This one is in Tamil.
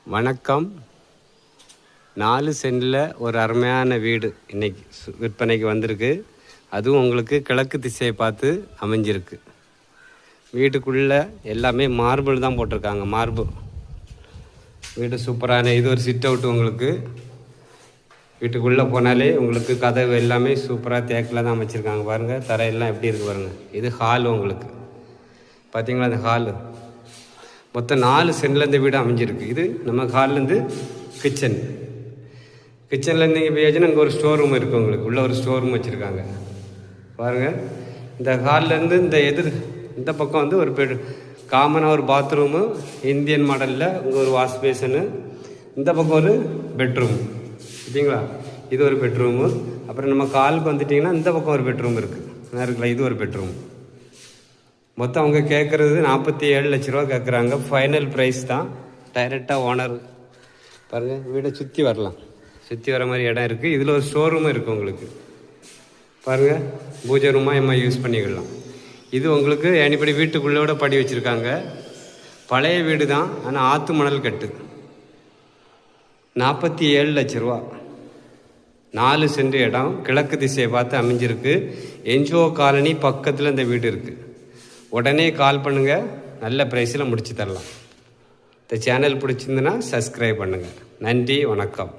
வணக்கம். 4 சென்டில் ஒரு அருமையான வீடு இன்றைக்கி விற்பனைக்கு வந்திருக்கு. அதுவும் உங்களுக்கு கிழக்கு திசையை பார்த்து அமைஞ்சிருக்கு. வீட்டுக்குள்ளே எல்லாமே மார்பிள் தான் போட்டிருக்காங்க. மார்பிள் வீடு சூப்பரான இது ஒரு சிட் அவுட். உங்களுக்கு வீட்டுக்குள்ளே போனாலே உங்களுக்கு கதவு எல்லாமே சூப்பராக தேக்கில் தான் அமைச்சிருக்காங்க. பாருங்கள் தரையெல்லாம் எப்படி இருக்குது பாருங்கள். இது ஹால். உங்களுக்கு பார்த்தீங்களா அந்த ஹாலு மொத்தம் 4 சென்டில் இந்த வீடு அமைஞ்சிருக்கு. இது நம்ம ஹால்லேருந்து கிச்சன்லேருந்து நீங்கள் போயாச்சுன்னா அங்கே ஒரு ஸ்டோர் ரூம் இருக்குது. உங்களுக்கு உள்ளே ஒரு ஸ்டோர் ரூம் வச்சுருக்காங்க பாருங்கள். இந்த ஹால்லேருந்து இந்த பக்கம் வந்து ஒரு காமனாக ஒரு பாத்ரூமு இந்தியன் மாடலில் இங்கே ஒரு வாஷ் பேஷனு. இந்த பக்கம் ஒரு பெட்ரூம் சரிங்களா. இது ஒரு பெட்ரூமு. அப்புறம் நம்ம காலுக்கு வந்துட்டிங்கன்னா இந்த பக்கம் ஒரு பெட்ரூம் இருக்குது இருக்குல்ல. இது ஒரு பெட்ரூம். மொத்தம் அவங்க கேட்குறது 47 லட்ச ரூபா கேட்குறாங்க. ஃபைனல் ப்ரைஸ் தான். டைரெக்டாக ஓனர் பாருங்கள். வீடை சுற்றி வரலாம். சுற்றி வர மாதிரி இடம் இருக்குது. இதில் ஒரு ஸ்டோர் ரூமும் இருக்குது. உங்களுக்கு பாருங்கள் பூஜை ரூமாக நம்ம யூஸ் பண்ணிக்கலாம். இது உங்களுக்கு ஏனிப்படி வீட்டுக்குள்ளோட படி வச்சுருக்காங்க. பழைய வீடு தான், ஆனால் ஆற்று மணல் கட்டு. 47 லட்ச ரூபா. 4 சென்ட் இடம் கிழக்கு திசையை பார்த்து அமைஞ்சிருக்கு. என்ஜிஓ காலனி பக்கத்தில் இந்த வீடு இருக்குது. உடனே கால் பண்ணுங்கள். நல்ல ப்ரைஸில் முடிச்சு தரலாம். இந்த சேனல் பிடிச்சிருந்துன்னா சப்ஸ்கிரைப் பண்ணுங்கள். நன்றி, வணக்கம்.